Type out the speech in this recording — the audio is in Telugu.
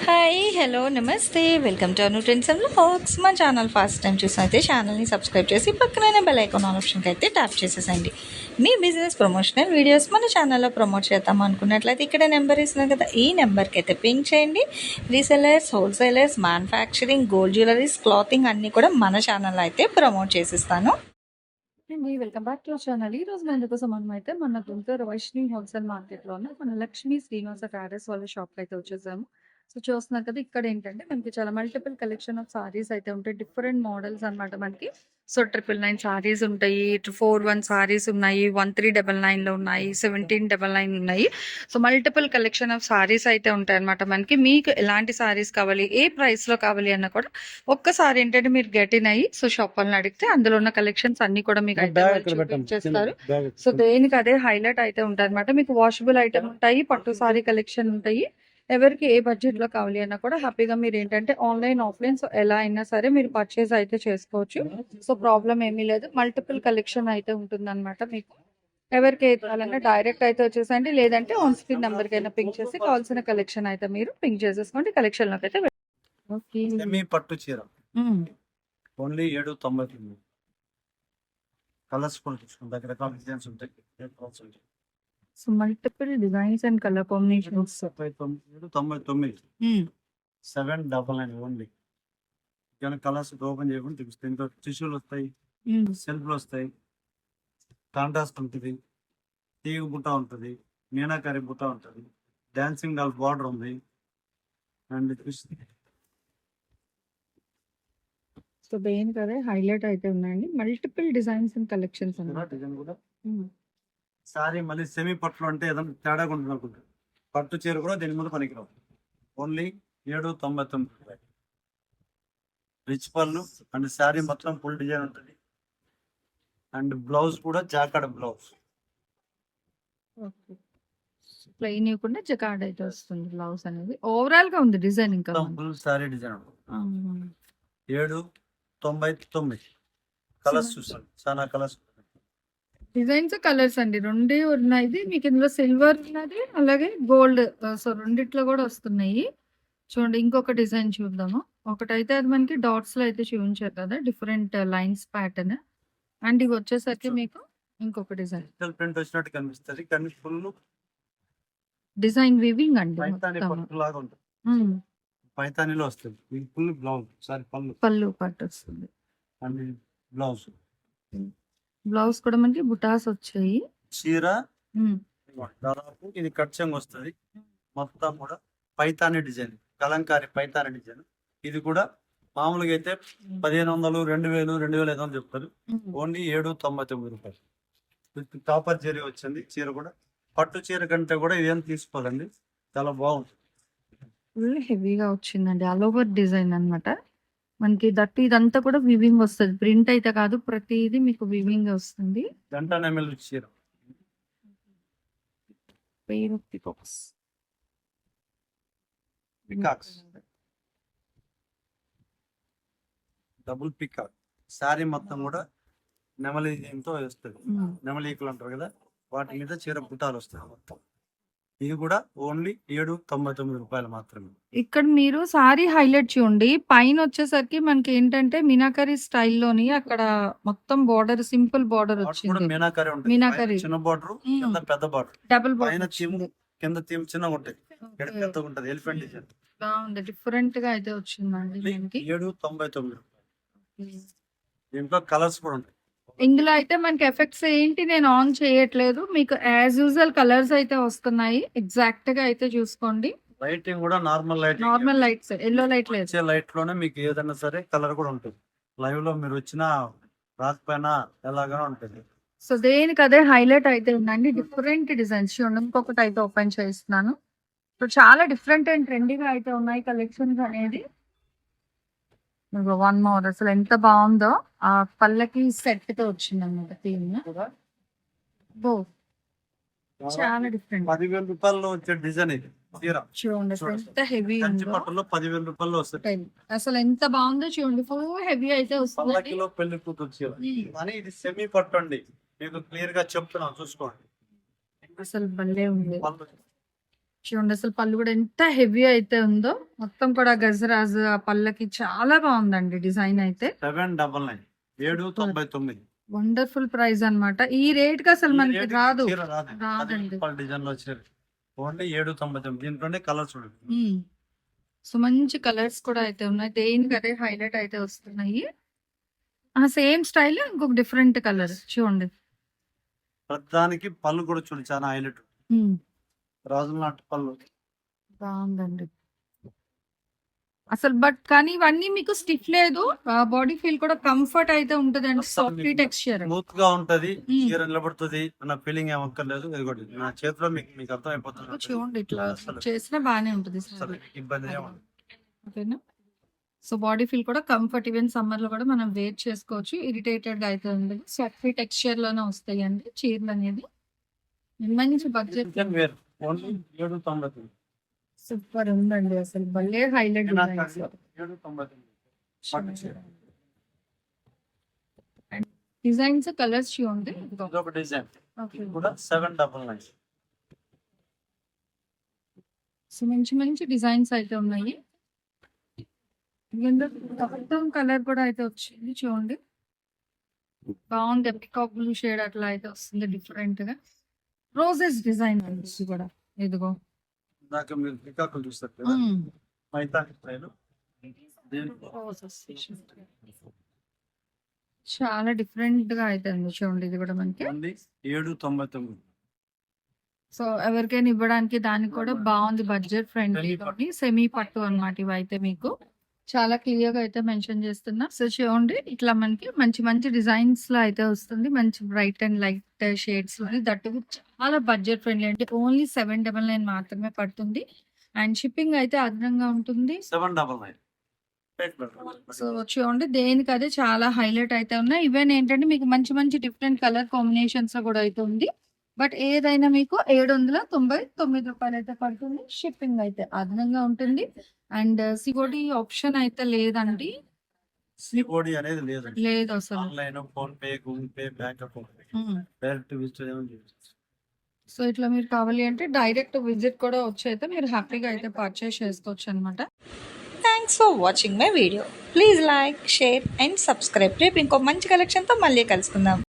హాయ్ హలో నమస్తే welcome to Anu trends and vlogs. మా ఛానల్ ఫస్ట్ టైం చూసినైతే ఛానల్ని సబ్స్క్రైబ్ చేసి పక్కనే బెల్ ఐకాన్ ఆప్షన్కి అయితే ట్యాప్ చేసేసండి. మీ బిజినెస్ ప్రమోషనల్ వీడియోస్ మన ఛానల్లో ప్రమోట్ చేద్దాం అనుకున్నట్లయితే ఇక్కడ నెంబర్ ఇస్తున్నాం కదా, ఈ నెంబర్కి అయితే పింక్ చేయండి. Resellers, wholesalers, manufacturing, gold jewelleries, clothing అన్నీ కూడా మన ఛానల్లో అయితే ప్రమోట్ చేసిస్తాను. Welcome back to channel. ఈ రోజు అందుకోసం మనం అయితే మన గుంటూరు వైష్ణవి హోల్సేల్ మార్కెట్ లో ఉన్న మన లక్ష్మీ శ్రీనివాస ట్రేడర్స్ వాళ్ళ షాప్ అయితే వచ్చేసాము. సో చూస్తున్నారు కదా, ఇక్కడ ఏంటంటే మనకి చాలా మల్టిపుల్ కలెక్షన్ ఆఫ్ సారీస్ అయితే ఉంటాయి. డిఫరెంట్ మోడల్స్ అన్నమాట మనకి. సో 999 సారీస్ ఉంటాయి, 41 సారీస్ ఉన్నాయి, 1399 లో ఉన్నాయి, 1799 ఉన్నాయి. So multiple collection of saris అయితే ఉంటాయి అనమాట మనకి. మీకు ఎలాంటి సారీస్ కావాలి, ఏ ప్రైస్ లో కావాలి అన్న కూడా ఒక్కసారి ఏంటంటే మీరు గెట్ ఇన్ అయ్యి సో షాప్ వాళ్ళని అడిగితే అందులో ఉన్న కలెక్షన్స్ అన్ని కూడా మీకు అయితే చేస్తారు. సో దేనికి అదే హైలైట్ అయితే ఉంటాయి అనమాట. మీకు వాషబుల్ ఐటమ్ ఉంటాయి, పట్టు సారీ కలెక్షన్ ఉంటాయి. ఎవరికి ఏ బడ్జెట్ లో కావాలి అన్నా కూడా హ్యాపీగా మీరు ఏంటంటే ఆన్లైన్ ఆఫ్లైన్ సో ఎలా అయినా సరే మీరు పర్చేస్ అయితే చేసుకోవచ్చు. సో ప్రాబ్లం ఏమీ లేదు, మల్టిపుల్ కలెక్షన్ అయితే ఉంటుంది అనమాట. మీకు ఎవరికి కావాలన్నా డైరెక్ట్ అయితే వచ్చేసండి, లేదంటే ఆన్ స్క్రీన్ నెంబర్ కైనా పింక్ చేసి కావాల్సిన కలెక్షన్ అయితే మీరు పింక్ చేసేసుకోండి. కలెక్షన్ లోకి అయితే పట్టు చీర ఓన్లీ 799. కలర్స్ కూడా చూసుకుంటే రకరకాల డిజైన్స్ ఉంటాయి. So multiple designs and colour combinations. 799 799 only. Colours open చేయకుండా చూపిస్తాయి. ఇంకా టిష్యూలు వస్తాయి, సెల్ఫ్లు వస్తాయి, కాంట్రాస్ట్ ఉంటుంది, తీగ బుట్ట ఉంటుంది, మీనాకారి బుట్ట ఉంటుంది, డాన్సింగ్ డాల్ బార్డర్ ఉంది. అండ్ సో దేనికి అదే హైలైట్ అయితే ఉన్నాయండి. మల్టిపుల్ డిజైన్స్ అండ్ కలెక్షన్స్ అన్నమాట. డిజైన్ కూడా సారీ మళ్ళీ సెమీ పట్టులో అంటే ఏదైనా తేడా ఉంటుంది అనుకుంటారు. పట్టు చీర కూడా దీని ముందు పనికిరావు. ఓన్లీ 799. రిచ్ పళ్ళు అండ్ శారీ మొత్తం ఫుల్ డిజైన్ ఉంటుంది. అండ్ బ్లౌజ్ కూడా జాకాడ్ బ్లౌజ్. ప్లెయిన్ ఇవ్వకుండా జకార్డ్ అయితే వస్తుంది బ్లౌజ్ అనేది. ఓవరాల్ గా ఉంది డిజైన్. ఇంకా ఫుల్ శారీ డిజైన్ 799. కలర్స్ చూసాను, చాలా కలర్స్ డిజైన్స్ కలర్స్ అండి రెండే ఉన్నాయి. మీకు ఇందులో సిల్వర్ ఉన్నది, అలాగే గోల్డ్. సో రెండిట్లో కూడా వస్తున్నాయి. చూడండి, ఇంకొక డిజైన్ చూద్దాము. ఒకటైతే అది మనకి డాట్స్ లో అయితే చూపించారు కదా, డిఫరెంట్ లైన్స్ ప్యాటర్న్. అండ్ ఇవి వచ్చేసరికి మీకు ఇంకొక డిజైన్ ప్రింట్ వచ్చినట్టు కనిపిస్తుంది, కానీ ఫుల్ డిజైన్ వీవింగ్ అండి. పైతాని పట్టు లాగా ఉంటుంది. పైతానిలో వస్తుంది ఫుల్ బ్లౌజ్. సారీ పళ్ళు పట్టు వస్తుంది. అండ్ బ్లౌజ్ బ్లౌజ్ కూడా మనకి బుటాస్ వచ్చాయి. చీర దాదాపు ఇది కట్చంగ్ వస్తుంది. మొత్తం కూడా పైతాని డిజైన్, కలంకారీ పైతాని డిజైన్. ఇది కూడా మామూలుగా అయితే 1500, 2000, 2500 చెప్తారు. ఓన్లీ 799 రూపాయలు. కాపర్ జరీ వచ్చింది. చీర కూడా పట్టు చీర కంటే కూడా ఇదేం తీసుకోవాలండి, చాలా బాగుంటుంది. ఫుల్ హెవీగా వచ్చిందండి, ఆల్ ఓవర్ డిజైన్ అన్నమాట మనకి. దట్టు ఇదంతా కూడా వివింగ్ వస్తుంది, ప్రింట్ అయితే కాదు, ప్రతిదీ మీకు వివింగ్ వస్తుంది. చీర పికాక్స్, డబుల్ పికాక్. శారీ మొత్తం కూడా నెమలి దీంతో వస్తుంది. నెమలీకులు అంటారు కదా, వాటి మీద చీర పుట్టాలు వస్తాయి మొత్తం. ఇది కూడా ఓన్లీ 799 రూపాయలు మాత్రమే. ఇక్కడ మీరు సారీ హైలైట్ చూడండి, పైన వచ్చేసరికి మనకి ఏంటంటే మీనాకరీ స్టైల్లోని అక్కడ మొత్తం బార్డర్, సింపుల్ బార్డర్ వచ్చింది. మీనాకరీ ఉంటుంది. మీనాకరీ చిన్న బార్డర్, కింద పెద్ద బార్డర్. డబుల్ పైన బార్డర్ థీమ్, కింద థీమ్ చిన్నగా ఉంటాయి, పెద్దగా ఉంటుంది. ఎలిఫెంట్ డిజైన్ బాగుంది, డిఫరెంట్ గా అయితే వచ్చిందండి మనకి. 799. దీంట్లో కలర్స్ కూడా ఉంటాయి. ఇందులో అయితే మనకి ఎఫెక్ట్స్ ఏంటి నేను ఆన్ చేయట్లేదు, మీకు యాజ్ యూజువల్ కలర్స్ అయితే వస్తున్నాయి. ఎగ్జాక్ట్ గా అయితే చూసుకోండి. లైటింగ్ కూడా normal lighting, normal lights, yellow light లేదు. వచ్చే లైట్ లోనే మీకు ఏదైనా సరే కలర్ కూడా ఉంటుంది. లైవ్ లో మీరు వచ్చిన రాకపోయినా ఎలాగైనా ఉంటుంది. సో దేనికి అదే హైలైట్ అయితే ఉందండి. డిఫరెంట్ డిజైన్స్ చూడండి. ఇంకొకటి అయితే ఓపెన్ చేస్తున్నాను. సో చాలా డిఫరెంట్ అండ్ ట్రెండీగా అయితే ఉన్నాయి కలెక్షన్స్ అనేది. వన్ మోర్, అసలు ఎంత బాగుందో. ఆ పళ్ళకి సెట్ తో వచ్చింది అనమాట థీమ్. చాలా డిఫరెంట్. 10,000 రూపాయల్లో వచ్చే డిజైన్ ఇది. చూడండి ఎంత హెవీ పట్టులో 10,000 రూపాయల్లో వస్తుంది. అసలు ఎంత బాగుందో చూడండి, ఫుల్ హెవీ అయితే వస్తుంది. పెళ్లి కూతురు చీర కానీ ఇది సెమీ పట్టు అండి. మీకు క్లియర్ గా చెప్తున్నాను, చూసుకోండి. అసలు భలే ఉంది. చూడండి అసలు పళ్ళు కూడా ఎంత హెవీ అయితే ఉందో, మొత్తం కూడా గజరాజ్ ఆ పళ్ళకి చాలా బాగుందండి డిజైన్ అయితే. 799 799 వండర్ఫుల్ ప్రైస్ అన్నమాట. ఈ రేట్ కి అసలు మనకి రాదు. చీర రాదు. రాదండి. డిజైన్ లో చీర ఓన్లీ 799 దీంట్లోనే కలర్ చూడండి. సో మంచి కలర్స్ కూడా అయితే ఉన్నాయి, దేనికి అదే హైలైట్ అయితే వస్తున్నాయి. సేమ్ స్టైల్ ఇంకొక డిఫరెంట్ కలర్ చూడండి. ప్రధానికి పళ్ళు కూడా చూడండి చాలా హైలైట్. రాజుల నాటి పళ్ళు బాగుందండి అసలు. బట్ కానీ ఇవన్నీ మీకు స్టిఫ్ లేదు, బాడీ ఫీల్ కూడా కంఫర్ట్ అయితే ఉంటదండి. సాఫ్ట్ టెక్స్చర్, స్మూత్ గా ఉంటది, మ్మ్. చీర నిలబడుతుంది అన్న ఫీలింగ్ ఏం అక్కర్లేదు. ఇది కూడా నా చేతిలో మీకు అర్థం అయిపోతుంది. చూడండి ఇట్లా చేసినా బాగానే ఉంటుంది అసలు మీకు ఇబ్బంది ఏమన్నా ఓకేనా. సో బాడీ ఫీల్ కూడా కంఫర్ట్, ఈవెన్ సమ్మర్ లో కూడా మనం వేర్ చేసుకోవచ్చు. ఇరిటేటెడ్ గా అయితే ఉండదు. సాఫ్ట్ టెక్స్చర్ లోనే వస్తాయి అండి చీరలు అనేది. మంచి బడ్జెట్ వేరు ఓన్లీ 799 సూపర్ ఉందండి అసలు, భలే హైలైట్ 799 డిజైన్స్ కలర్స్ చూడండి. ఇదొక డిజైన్ ఓకే. ఇది కూడా 799 సో మంచి మంచి డిజైన్స్ అయితే ఉన్నాయి. మొత్తం కలర్ కూడా అయితే వచ్చింది చూడండి, బాగుంది. పికాక్ బ్లూ షేడ్ అట్లా అయితే వస్తుంది డిఫరెంట్ గా. రోజెస్ డిజైన్ అండి ఇది కూడా. ఇదిగో ఇందాక మీరు పికాకులు చూస్తారు కదా, మైతాని స్టైల్. Roses. చాలా డిఫరెంట్ గా అయితే ఉంది చూడండి. ఇది కూడా మనకి ఓన్లీ 799 సో ఎవరికైనా ఇవ్వడానికి దానికి కూడా బాగుంది, బడ్జెట్ ఫ్రెండ్లీ. సెమీ పట్టు అన్నమాట ఇవి అయితే. మీకు చాలా క్లియర్ గా అయితే మెన్షన్ చేస్తున్నా. సో చూడండి ఇట్లా మనకి మంచి మంచి డిజైన్స్ లో అయితే వస్తుంది, మంచి బ్రైట్ అండ్ లైట్ షేడ్స్ లో. దట్టు చాలా బడ్జెట్ ఫ్రెండ్లీ అంటే ఓన్లీ 799 మాత్రమే పడుతుంది. అండ్ షిప్పింగ్ అయితే అదనంగా ఉంటుంది. 799 సో చూడండి దేనికి అదే చాలా హైలైట్ అయితే ఉన్నాయి. ఈవెన్ ఏంటంటే మీకు మంచి మంచి డిఫరెంట్ కలర్ కాంబినేషన్స్ కూడా అయితే ఉంది. బట్ ఏదైనా మీకు 799 రూపాయలు అయితే పడుతుంది. షిప్పింగ్ అయితే అదనంగా ఉంటుంది. అండ్ సిఓడి ఆప్షన్ అయితే లేదండి, సిఓడి అనేది లేదండి. లేదు అసలు. Online, phone pay, Google pay, bank account direct visit so ఇట్లా మీరు కావాలి అంటే డైరెక్ట్ విజిట్ కూడా వచ్చి అయితే మీరు హ్యాపీగా అయితే పర్చేస్ చేసుకోవచ్చు అనమాట. Thanks for watching my video. Please like, share and subscribe. రేపు ఇంకో మంచి కలెక్షన్తో మళ్ళీ కలుసుకుందాం.